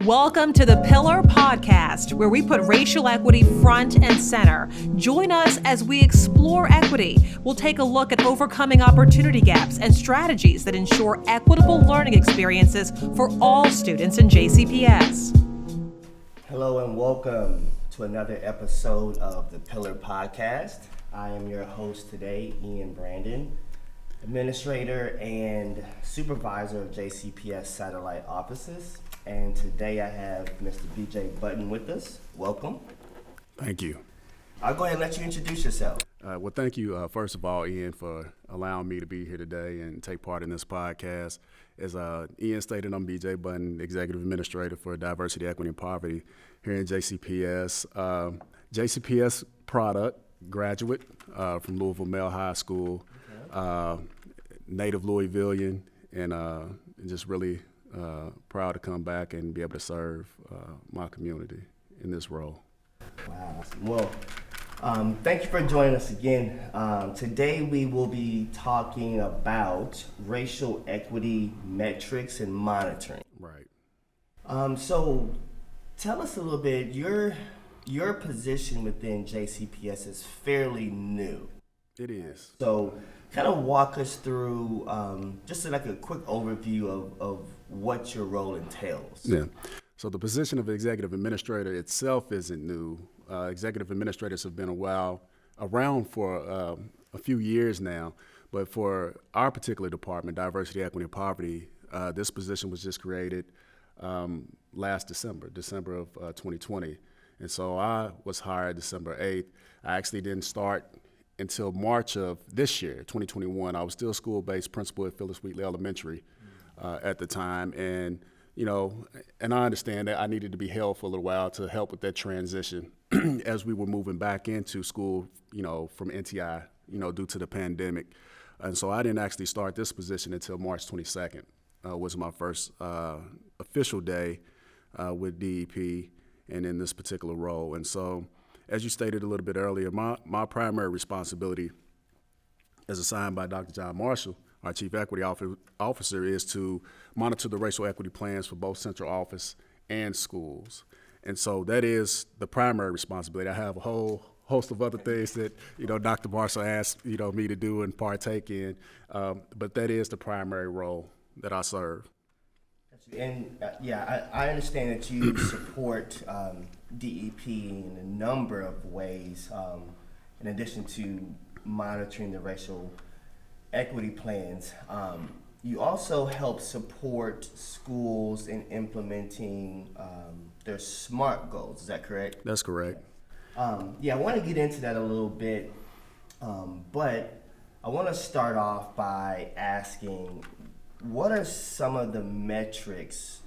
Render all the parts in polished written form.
Welcome to the Pillar Podcast, where we put racial equity front and center. Join us as we explore equity. We'll take a look at overcoming opportunity gaps and strategies that ensure equitable learning experiences for all students in JCPS. Hello and welcome to another episode of the Pillar Podcast. I am your host today, Ian Brandon, Administrator and Supervisor of JCPS Satellite Offices. And today I have Mr. BJ Bunton with us. Welcome. Thank you. I'll go ahead and let you introduce yourself. Well, thank you, first of all, Ian, for allowing me to be here today and take part in this podcast. As Ian stated, I'm BJ Bunton, Executive Administrator for Diversity, Equity, and Poverty here in JCPS. JCPS product, graduate from Louisville Male High School, native Louisvillian, and just really proud to come back and be able to serve my community in this role. Wow. Well, thank you for joining us again. Today we will be talking about racial equity metrics and monitoring. Right. So tell us a little bit, your position within JCPS is fairly new. It is. So kind of walk us through just like a quick overview of what your role entails. Yeah. So the position of executive administrator itself isn't new. Executive administrators have been around for a few years now, but for our particular department, Diversity, Equity, and Poverty, this position was just created last December of 2020. And so I was hired December 8th. I actually didn't start until March of this year, 2021. I was still school-based principal at Phyllis Wheatley Elementary at the time. And, and I understand that I needed to be held for a little while to help with that transition as we were moving back into school, from NTI, due to the pandemic. And so I didn't actually start this position until March 22nd, was my first official day with DEP and in this particular role. And so, as you stated a little bit earlier, my primary responsibility as assigned by Dr. John Marshall, our Chief Equity Officer, is to monitor the racial equity plans for both central office and schools. And so that is the primary responsibility. I have a whole host of other things that, Dr. Marshall asked, me to do and partake in, but that is the primary role that I serve. And I understand that you support DEP in a number of ways, in addition to monitoring the racial equity plans. You also help support schools in implementing their SMART goals. Is that correct? That's correct. I want to get into that a little bit, but I want to start off by asking, what are some of the metrics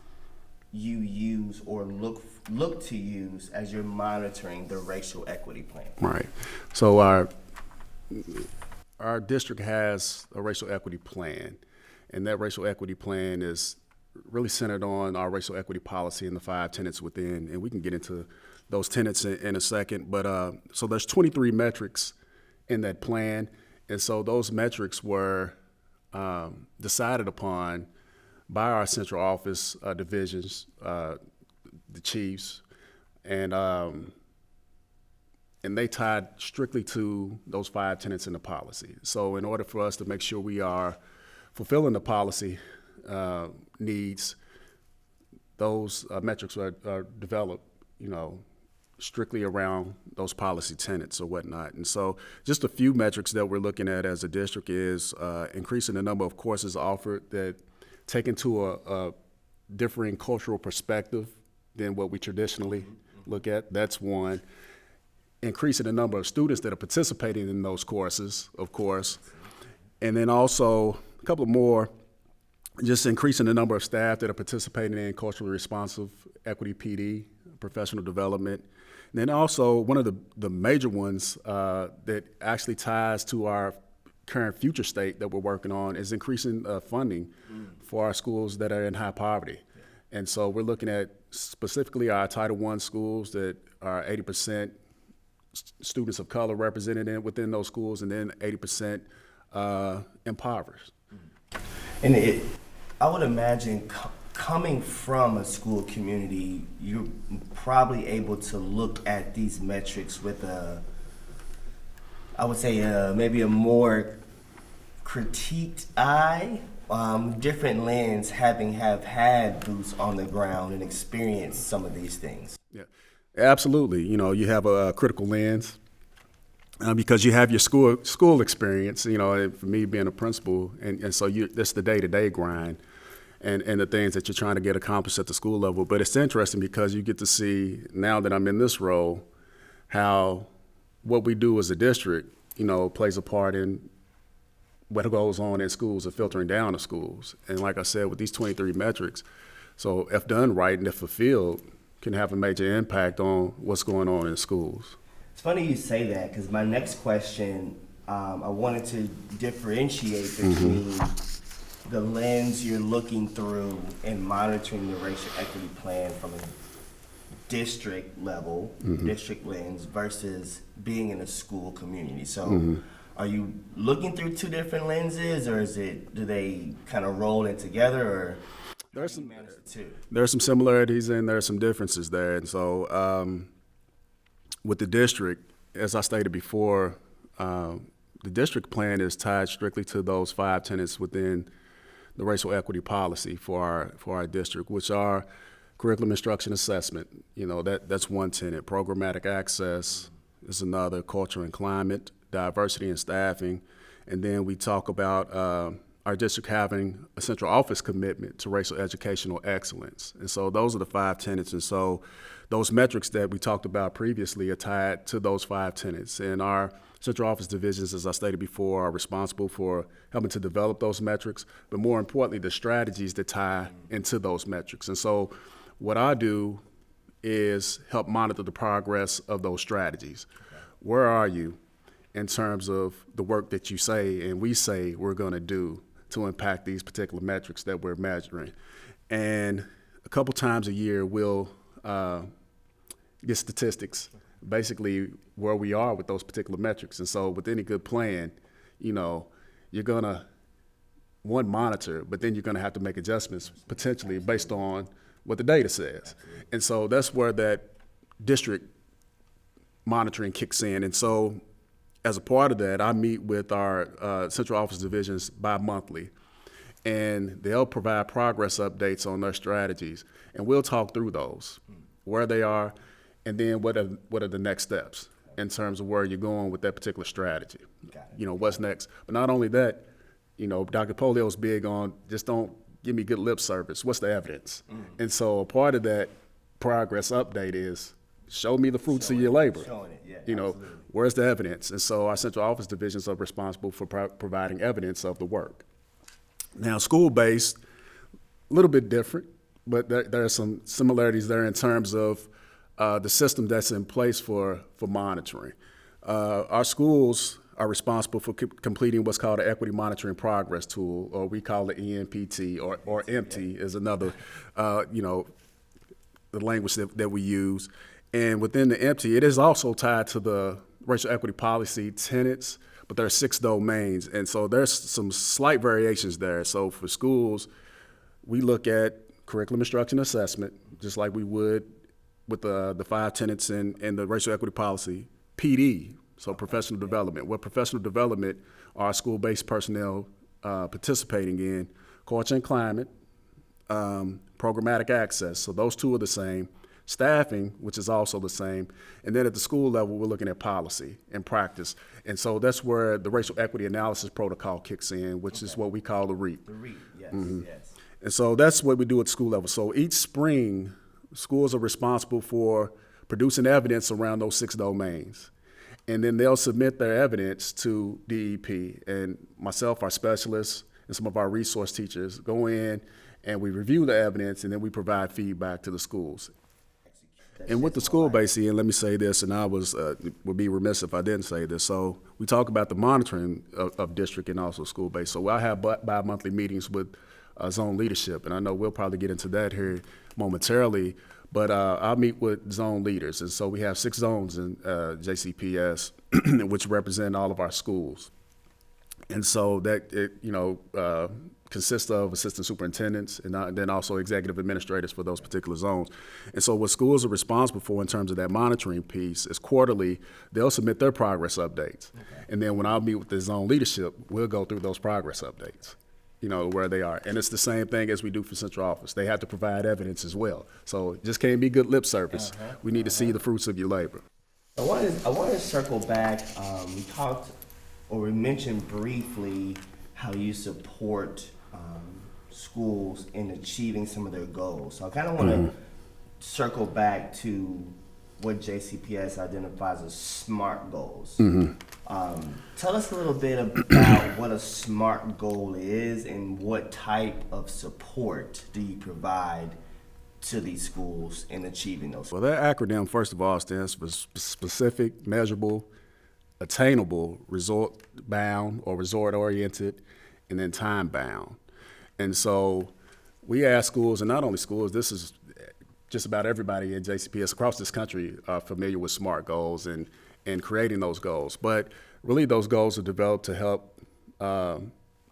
you use or look to use as you're monitoring the racial equity plan? Right. So our district has a racial equity plan, and that racial equity plan is really centered on our racial equity policy and the 5 tenets within, and we can get into those tenets in a second. But so there's 23 metrics in that plan, and so those metrics were decided upon by our central office divisions, the chiefs, and they tied strictly to those 5 tenets in the policy. So in order for us to make sure we are fulfilling the policy needs, those metrics are developed, strictly around those policy tenets or whatnot. And so just a few metrics that we're looking at as a district is increasing the number of courses offered that take into a differing cultural perspective than what we traditionally look at. That's one. Increasing the number of students that are participating in those courses, of course. And then also a couple more, just increasing the number of staff that are participating in culturally responsive equity PD, professional development. And then also one of the major ones that actually ties to our current future state that we're working on is increasing funding for our schools that are in high poverty. Yeah. And so we're looking at specifically our Title I schools that are 80% students of color represented within those schools, and then 80% impoverished. And I would imagine coming from a school community, you're probably able to look at these metrics with I would say maybe a more critiqued eye, different lens, have had boots on the ground and experienced some of these things. Yeah, absolutely. You have a critical lens because you have your school experience. And for me being a principal, and so that's the day-to-day grind and the things that you're trying to get accomplished at the school level. But it's interesting because you get to see, now that I'm in this role, how what we do as a district, plays a part in what goes on in schools and filtering down to schools. And like I said, with these 23 metrics, so if done right and if fulfilled, can have a major impact on what's going on in schools. It's funny you say that, because my next question, I wanted to differentiate between the lens you're looking through and monitoring the racial equity plan from a district level, district lens, versus being in a school community. So are you looking through two different lenses, or do they kind of roll in together, or there's how do you manage the two? There are some similarities and there are some differences there. And so with the district, as I stated before, the district plan is tied strictly to those 5 tenets within the racial equity policy for our district, which are curriculum instruction assessment. That's one tenet. Programmatic access is another. Culture and climate, diversity and staffing, and then we talk about our district having a central office commitment to racial educational excellence. And so those are the 5 tenets. And so those metrics that we talked about previously are tied to those 5 tenets. And our central office divisions, as I stated before, are responsible for helping to develop those metrics, but more importantly, the strategies that tie into those metrics. And so what I do is help monitor the progress of those strategies. Okay. Where are you in terms of the work that you say and we say we're going to do to impact these particular metrics that we're measuring? And a couple times a year, we'll get statistics, basically where we are with those particular metrics. And so with any good plan, you're going to, one, monitor, but then you're going to have to make adjustments potentially based on what the data says. And so that's where that district monitoring kicks in. And so as a part of that, I meet with our central office divisions bi-monthly, and they'll provide progress updates on their strategies. And we'll talk through those, where they are, and then what are the next steps in terms of where you're going with that particular strategy. What's next. But not only that, Dr. Polio's big on just don't give me good lip service. What's the evidence? And so a part of that progress update is show me the fruits of your labor. Showing it, yeah, absolutely. Where's the evidence? And so our central office divisions are responsible for providing evidence of the work. Now, school-based, a little bit different, but there are some similarities there in terms of the system that's in place for monitoring. Our schools are responsible for completing what's called an Equity Monitoring Progress Tool, or we call it EMPT, or EMPT is another, the language that we use. And within the EMPT, it is also tied to the racial equity policy tenets, but there are 6 domains. And so there's some slight variations there. So for schools, we look at curriculum instruction assessment, just like we would with the 5 tenets in the racial equity policy. PD, so professional development. What professional development are school-based personnel participating in? Culture and climate, programmatic access. So those 2 are the same. Staffing, which is also the same. And then at the school level, we're looking at policy and practice. And so that's where the racial equity analysis protocol kicks in, which is what we call the REAP. The REAP, yes, yes. And so that's what we do at school level. So each spring, schools are responsible for producing evidence around those 6 domains. And then they'll submit their evidence to DEP. And myself, our specialists, and some of our resource teachers go in and we review the evidence, and then we provide feedback to the schools. And with the school-based, and let me say this, and I would be remiss if I didn't say this. So we talk about the monitoring of district and also school-based. So I have bi-monthly meetings with zone leadership, and I know we'll probably get into that here momentarily, but I'll meet with zone leaders. And so we have 6 zones in JCPS, which represent all of our schools. And so that, consists of assistant superintendents and then also executive administrators for those particular zones. And so what schools are responsible for in terms of that monitoring piece is quarterly, they'll submit their progress updates. Okay. And then when I meet with the zone leadership, we'll go through those progress updates, where they are. And it's the same thing as we do for central office. They have to provide evidence as well. So it just can't be good lip service. We need to see the fruits of your labor. I want to circle back. We mentioned briefly how you support schools in achieving some of their goals. So I kind of want to circle back to what JCPS identifies as SMART goals. Tell us a little bit about what a SMART goal is and what type of support do you provide to these schools in achieving those. Well, that acronym, first of all, stands for specific, measurable, attainable, result-bound or result-oriented, and then time-bound. And so we ask schools, and not only schools, this is just about everybody in JCPS across this country are familiar with SMART goals and creating those goals. But really those goals are developed to help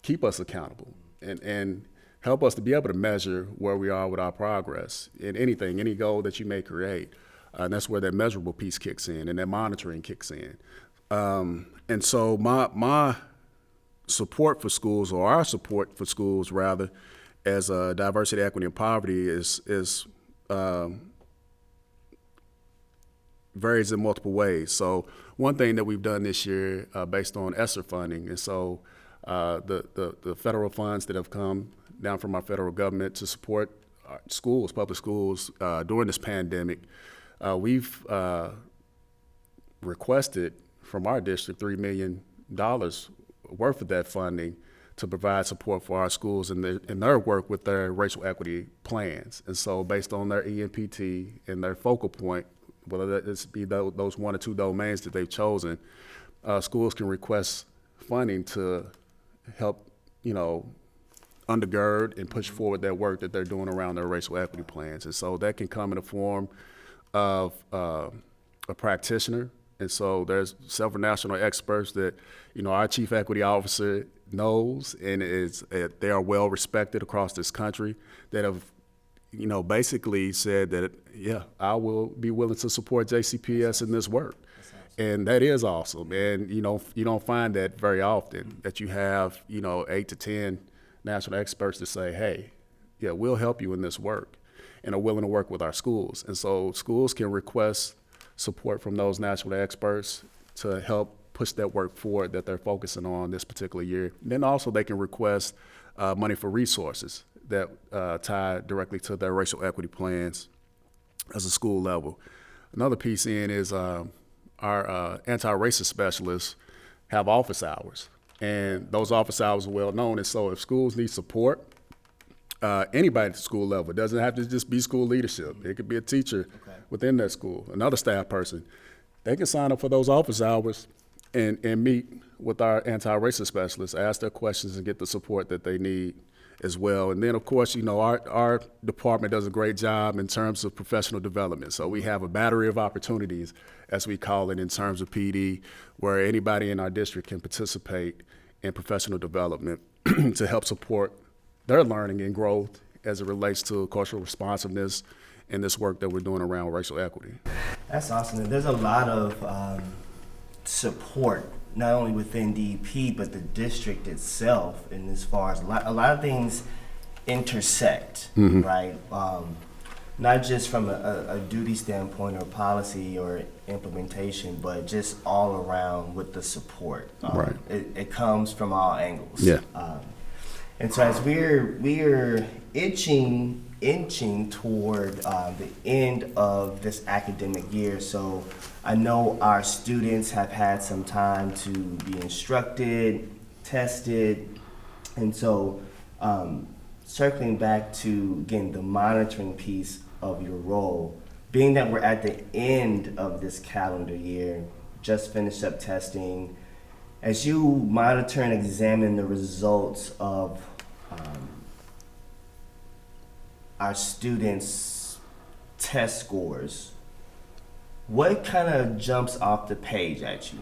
keep us accountable and help us to be able to measure where we are with our progress in anything, any goal that you may create. And that's where that measurable piece kicks in and that monitoring kicks in. And so my support for schools, or our support for schools rather, as diversity, equity, and poverty is varies in multiple ways. So one thing that we've done this year based on ESSER funding, and so the federal funds that have come down from our federal government to support schools, public schools during this pandemic, we've requested from our district $3 million worth of that funding to provide support for our schools in their work with their racial equity plans. And so based on their EMPT and their focal point, whether that be those one or two domains that they've chosen, schools can request funding to help, undergird and push forward that work that they're doing around their racial equity plans. And so that can come in the form of a practitioner. And so there's several national experts that, our chief equity officer knows and they are well respected across this country that have, basically said that, I will be willing to support JCPS in this work. And that is awesome. And, you don't find that very often, that you have, 8 to 10 national experts to say, hey, we'll help you in this work and are willing to work with our schools. And so schools can request support from those national experts to help push that work forward that they're focusing on this particular year. And then also they can request money for resources that tie directly to their racial equity plans as a school level. Another piece is our anti-racist specialists have office hours, and those office hours are well known. And so if schools need support, anybody at the school level, it doesn't have to just be school leadership. It could be a teacher within that school, another staff person. They can sign up for those office hours and meet with our anti-racist specialists, ask their questions, and get the support that they need as well. And then, of course, our department does a great job in terms of professional development. So we have a battery of opportunities, as we call it, in terms of PD, where anybody in our district can participate in professional development to help support their learning and growth as it relates to cultural responsiveness and this work that we're doing around racial equity. That's awesome. And there's a lot of support, not only within DEP, but the district itself, and as far as a lot of things intersect, right? Not just from a duty standpoint or policy or implementation, but just all around with the support. Right. It comes from all angles. Yeah. And so as we're inching toward the end of this academic year, so I know our students have had some time to be instructed, tested, and so circling back to, again, the monitoring piece of your role, being that we're at the end of this calendar year, just finished up testing, as you monitor and examine the results of our students' test scores, what kind of jumps off the page at you?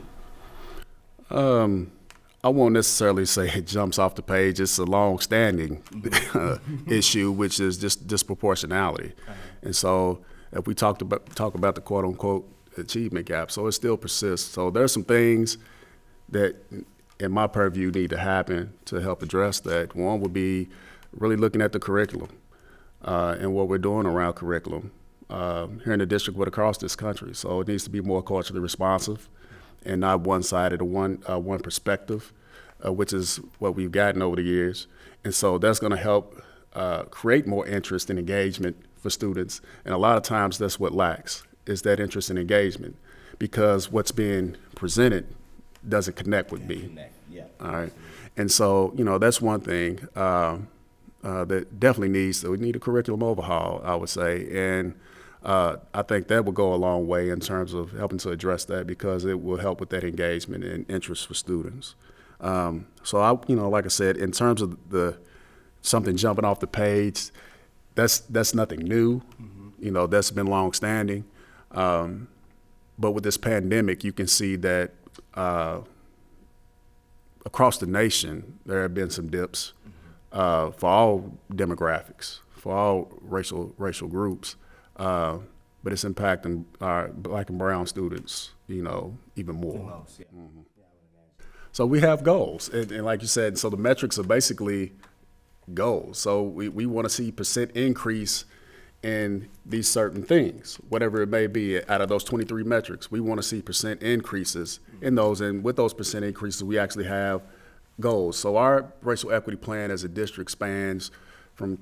I won't necessarily say it jumps off the page. It's a long-standing issue, which is just disproportionality. And so if we talk about the quote-unquote achievement gap, so it still persists. So there's some things that, in my purview, need to happen to help address that. One would be really looking at the curriculum and what we're doing around curriculum here in the district, but across this country. So it needs to be more culturally responsive and not one-sided or one perspective, which is what we've gotten over the years. And so that's going to help create more interest and engagement for students. And a lot of times that's what lacks, is that interest and engagement, because what's being presented doesn't connect with me. Yeah. All right. And so, that's one thing that definitely we need a curriculum overhaul, I would say. And I think that will go a long way in terms of helping to address that, because it will help with that engagement and interest for students. So like I said, in terms of something jumping off the page, that's nothing new. Mm-hmm. That's been long-standing. But with this pandemic, you can see that across the nation, there have been some dips for all demographics, for all racial groups. But it's impacting our Black and brown students, even more. Most, yeah. Mm-hmm. So we have goals, and like you said, so the metrics are basically goals. So we want to see percent increase in these certain things, whatever it may be. Out of those 23 metrics, we want to see percent increases in those, and with those percent increases, we actually have goals. So our racial equity plan as a district spans from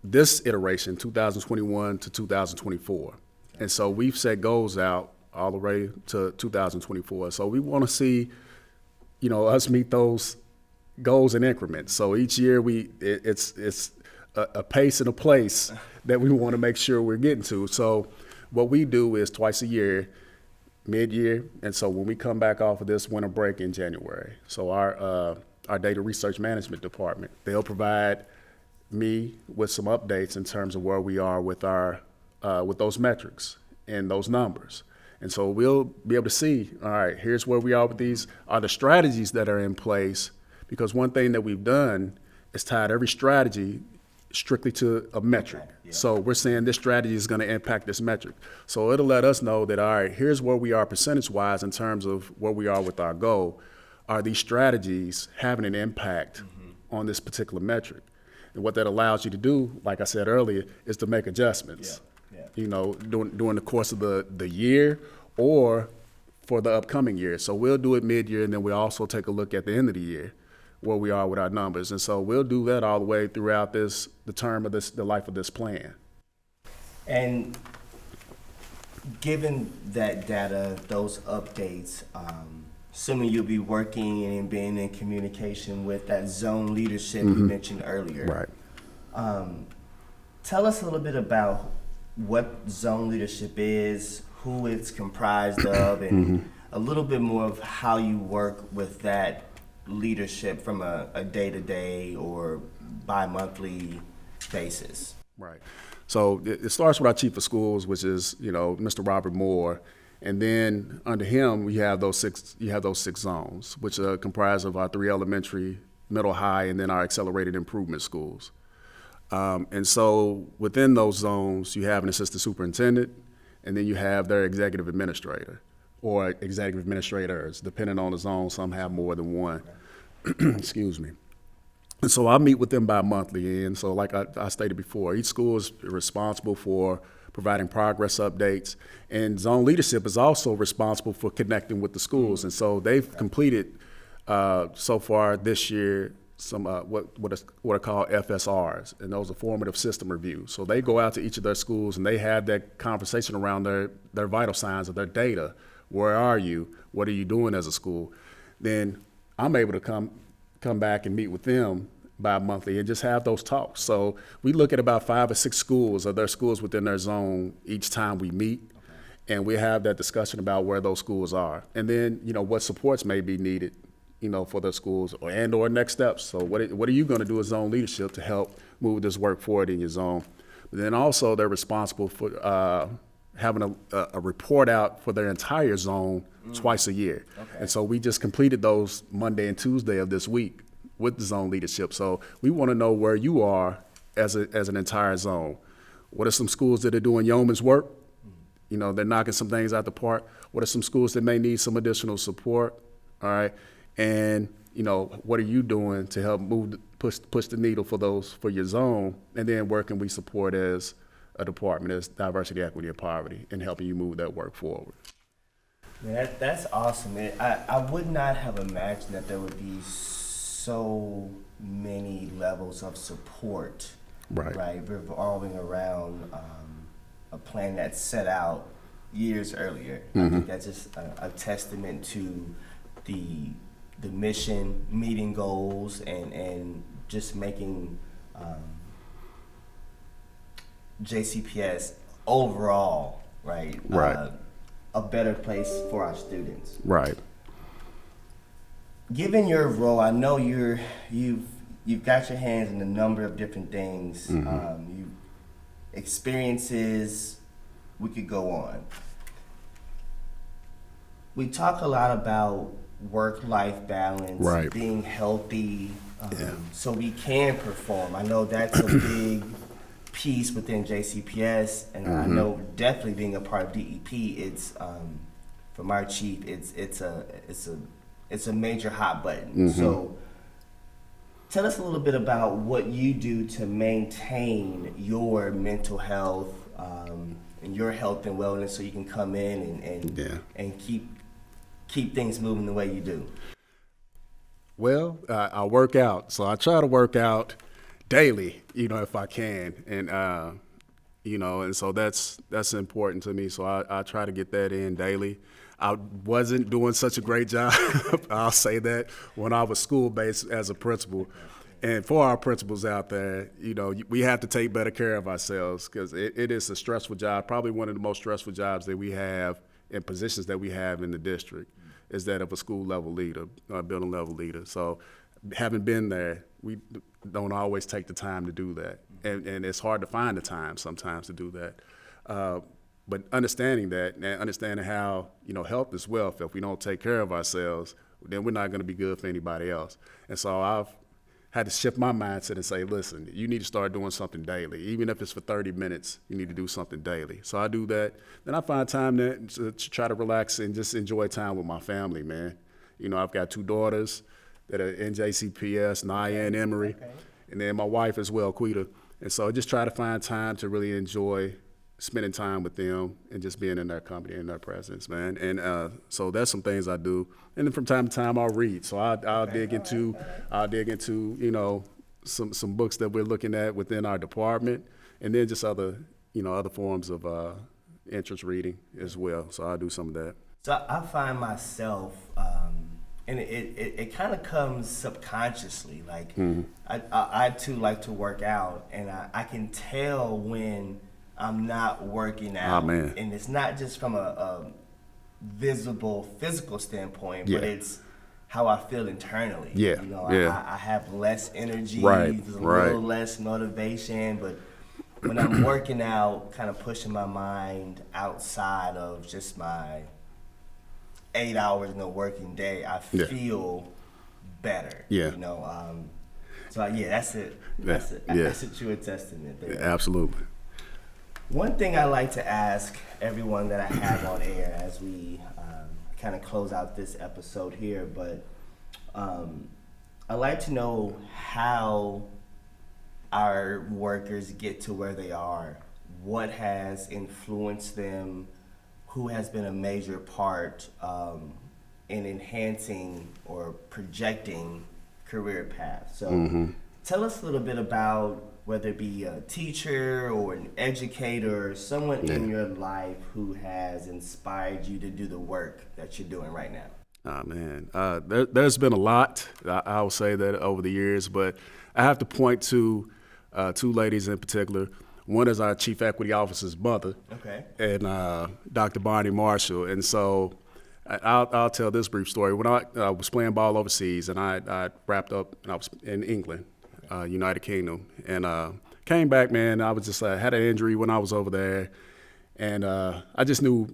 this iteration, 2021 to 2024. And so we've set goals out all the way to 2024. So we want to see, us meet those goals in increments. So each year it's a pace and a place that we want to make sure we're getting to. So what we do is twice a year, mid-year, and so when we come back off of this winter break in January, so our data research management department, they'll provide me with some updates in terms of where we are with with those metrics and those numbers. And so we'll be able to see, all right, here's where we are with these, are the strategies that are in place, because one thing that we've done is tied every strategy strictly to a metric. Okay, yeah. So we're saying this strategy is going to impact this metric. So it'll let us know that, all right, here's where we are percentage-wise in terms of where we are with our goal. Are these strategies having an impact on this particular metric? And what that allows you to do, like I said earlier, is to make adjustments. Yeah. During the course of the year or for the upcoming year. So we'll do it mid-year, and then we'll also take a look at the end of the year where we are with our numbers. And so we'll do that all the way throughout the term of the life of this plan. And given that data, those updates, assuming you'll be working and being in communication with that zone leadership you mentioned earlier. Right. Tell us a little bit about what zone leadership is, who it's comprised of, and a little bit more of how you work with that leadership from a day-to-day or bi-monthly basis. Right. So it starts with our chief of schools, which is, Mr. Robert Moore. And then under him, you have those six zones, which are comprised of our 3 elementary, middle, high, and then our accelerated improvement schools. And so within those zones, you have an assistant superintendent, and then you have their executive administrator or executive administrators, depending on the zone. Some have more than one. Excuse me. And so I meet with them bi-monthly. And so like I stated before, each school is responsible for providing progress updates, and zone leadership is also responsible for connecting with the schools. And so they've completed so far this year some what are called FSRs, and those are formative system reviews. So they go out to each of their schools and they have that conversation around their vital signs of their data. Where are you? What are you doing as a school? Then I'm able to come back and meet with them bi-monthly and just have those talks. So we look at about 5 or 6 schools or their schools within their zone each time we meet. Okay. And we have that discussion about where those schools are. And then, what supports may be needed, for their schools or next steps. So what are you going to do as zone leadership to help move this work forward in your zone? But then also they're responsible for having a report out for their entire zone twice a year. Okay. And so we just completed those Monday and Tuesday of this week with the zone leadership. So we want to know where you are as an entire zone. What are some schools that are doing yeoman's work? You know, they're knocking some things out the park. What are some schools that may need some additional support? All right. And, you know, what are you doing to help push the needle for your zone? And then where can we support as a department as diversity, equity, and poverty in helping you move that work forward? Yeah, that's awesome. I would not have imagined that there would be so many levels of support, right, revolving around a plan that's set out years earlier. I think that's just a testament to the mission, meeting goals, and just making JCPS overall, right, a better place for our students. Right. Given your role, I know you've got your hands in a number of different things. You experiences. We could go on. We talk a lot about work-life balance, being healthy, so we can perform. I know that's a big piece within JCPS, and I know definitely being a part of DEP, it's from our chief, it's a major hot button. So tell us a little bit about what you do to maintain your mental health and your health and wellness, so you can come in and keep things moving the way you do. Well, I work out, so I try to work out daily, you know, if I can, and you know, and so that's important to me. So I try to get that in daily. I wasn't doing such a great job, I'll say that, when I was school-based as a principal. And for our principals out there, you know, we have to take better care of ourselves, because it is a stressful job, probably one of the most stressful jobs that we have and positions that we have in the district, is that of a school level leader, building level leader. So having been there, we don't always take the time to do that. And it's hard to find the time sometimes to do that. But understanding that, and understanding how, you know, health is wealth. If we don't take care of ourselves, then we're not going to be good for anybody else. And so I've had to shift my mindset and say, listen, you need to start doing something daily. Even if it's for 30 minutes, you need to do something daily. So I do that. Then I find time to try to relax and just enjoy time with my family, man. You know, I've got 2 daughters that are in JCPS, Naya and Emery, and then my wife as well, Quita. And so I just try to find time to really enjoy spending time with them and just being in their company and their presence, man. And so that's some things I do. And then from time to time I'll read. So I'll dig into you know, some books that we're looking at within our department, and then just other forms of interest reading as well. So I do some of that. So I find myself, and it kind of comes subconsciously. Like I too like to work out, and I can tell when I'm not working out. Oh, man. And it's not just from a visible physical standpoint, but it's how I feel internally. Yeah. You know, Yeah. I have less energy, Right. there's a Right. little less motivation, but when I'm working out, kind of pushing my mind outside of just my 8 hours in a working day, I feel better. Yeah. You know, so that's it. That's it. Yeah. That's a true testament there. Absolutely. One thing I like to ask everyone that I have on air as we kind of close out this episode here, but I like to know how our workers get to where they are, what has influenced them, who has been a major part in enhancing or projecting career paths. So tell us a little bit about whether it be a teacher or an educator or someone in your life who has inspired you to do the work that you're doing right now. Oh, man. There's been a lot, I will say that, over the years, but I have to point to 2 ladies in particular. One is our Chief Equity Officer's mother, and Dr. Bonnie Marshall. And so I'll tell this brief story. When I was playing ball overseas, and I wrapped up, and I was in England, United Kingdom, and came back, man. I was just had an injury when I was over there, And I just knew,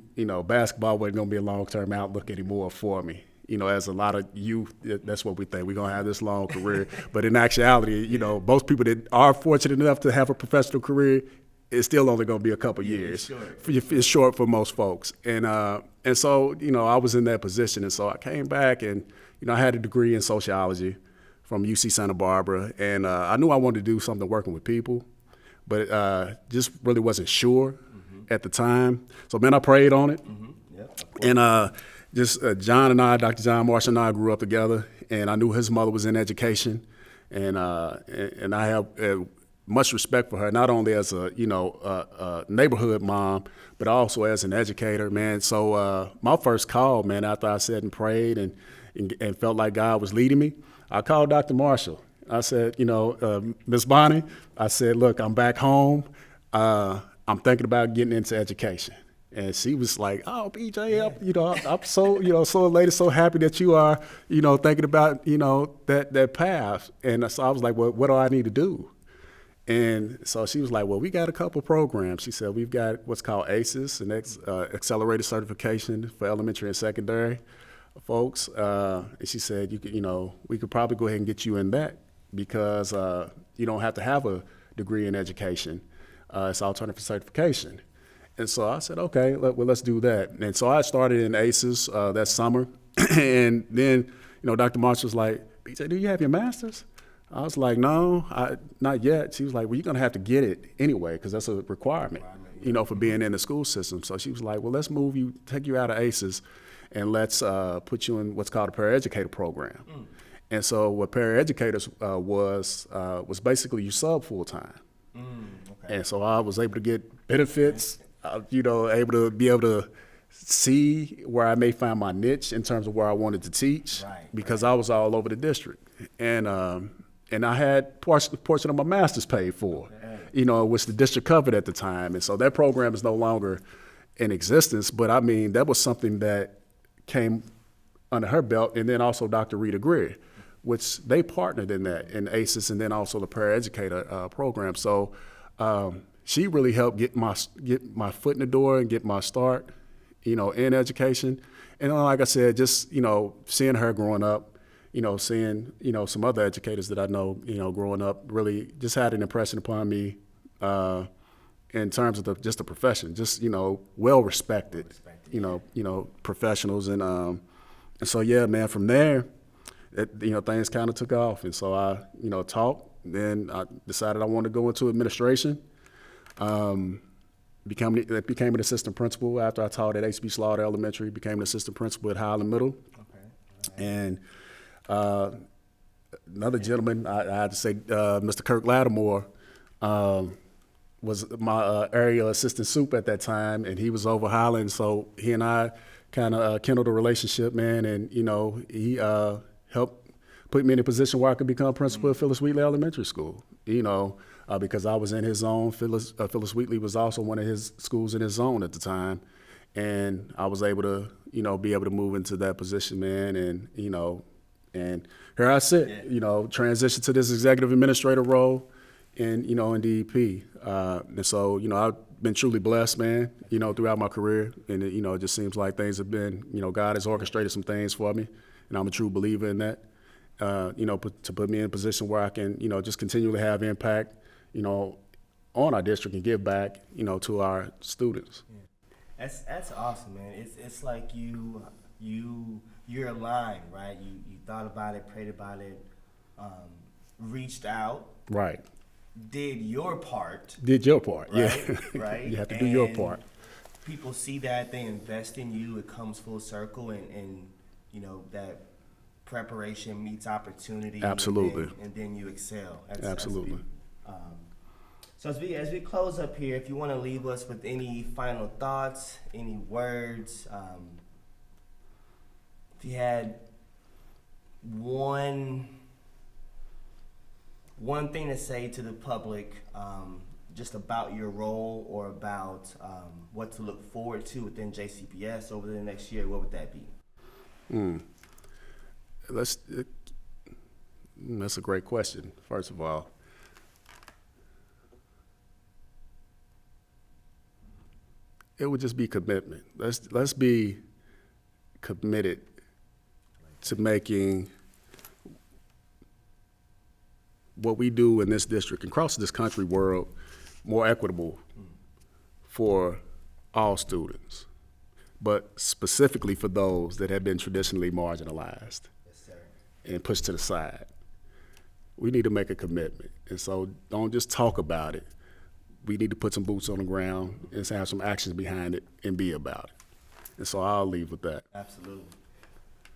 basketball wasn't going to be a long-term outlook anymore for me. As a lot of youth, that's what we think. We're going to have this long career. But in actuality, most people that are fortunate enough to have a professional career, it's still only going to be a couple years. It's short for most folks. And so, I was in that position. And so I came back and, I had a degree in sociology from UC Santa Barbara. And I knew I wanted to do something working with people, but just really wasn't sure at the time. So, man, I prayed on it. Yep. And John and I, Dr. John Marshall and I grew up together, and I knew his mother was in education. And I have much respect for her, not only as a neighborhood mom, but also as an educator, man. So my first call, man, after I sat and prayed and felt like God was leading me, I called Dr. Marshall. I said, Miss Bonnie, I said, look, I'm back home. I'm thinking about getting into education. And she was like, oh, BJ, I'm so, so elated, so happy that you are, thinking about, that path. And so I was like, well, what do I need to do? And so she was like, well, we got a couple programs. She said, we've got what's called ACES, an accelerated certification for elementary and secondary folks. And she said, we could probably go ahead and get you in that because you don't have to have a degree in education. It's alternative certification. And so I said, okay, let's do that. And so I started in ACES that summer. And then, Dr. Marshall was like, BJ, do you have your master's? I was like, no, not yet. She was like, well, you're going to have to get it anyway because that's a requirement, for being in the school system. So she was like, well, let's take you out of ACES, and let's put you in what's called a paraeducator program. And so what paraeducators was basically you sub full-time. Okay. And so I was able to get benefits, able to see where I may find my niche in terms of where I wanted to teach, because I was all over the district. And I had portion of my master's paid for, which the district covered at the time. And so that program is no longer in existence. But I mean, that was something that came under her belt. And then also Dr. Rita Greer, which they partnered in that, in ACES, and then also the paraeducator program. So she really helped get my foot in the door and get my start, in education. And like I said, just, seeing her growing up, seeing, some other educators that I know, growing up really just had an impression upon me in terms of just the profession, just, well respected, professionals. And so, yeah, man, from there, things kind of took off. And so I, taught. Then I decided I wanted to go into administration. Became an assistant principal after I taught at H.B. Slaughter Elementary. Became an assistant principal at Highland Middle. Okay. And another gentleman, I had to say, Mr. Kirk Lattimore, was my area assistant soup at that time, and he was over Highland. So he and I kind of kindled a relationship, man, and he helped put me in a position where I could become principal at Phyllis Wheatley Elementary School, because I was in his zone. Phyllis Wheatley was also one of his schools in his zone at the time. And I was able to, be able to move into that position, man. And, and here I sit, transition to this executive administrator role in DEP. And so, I've been truly blessed, man, throughout my career. And, it just seems like things have been, God has orchestrated some things for me. And I'm a true believer in that. To put me in a position where I can, just continually have impact, on our district and give back, to our students. Yeah. That's awesome, man. It's like you're aligned, right? You thought about it, prayed about it, reached out. Right. Did your part. Right? Yeah. Right. You have to do your part. People see that, they invest in you, it comes full circle, and that preparation meets opportunity. Absolutely. And then you excel. Absolutely. So as we close up here, if you want to leave us with any final thoughts, any words, if you had one thing to say to the public, just about your role or about what to look forward to within JCPS over the next year, what would that be? That's a great question, first of all. it would just be commitment. Let's be committed to making what we do in this district and across this country world more equitable for all students, but specifically for those that have been traditionally marginalized and pushed to the side. We need to make a commitment. And so don't just talk about it. We need to put some boots on the ground and have some actions behind it and be about it. And so I'll leave with that. Absolutely.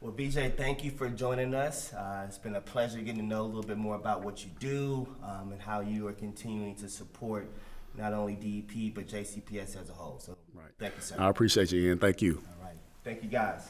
Well, BJ, thank you for joining us. It's been a pleasure getting to know a little bit more about what you do and how you are continuing to support not only DEP, but JCPS as a whole. So thank you, sir. I appreciate you, Ian. Thank you. All right. Thank you, guys.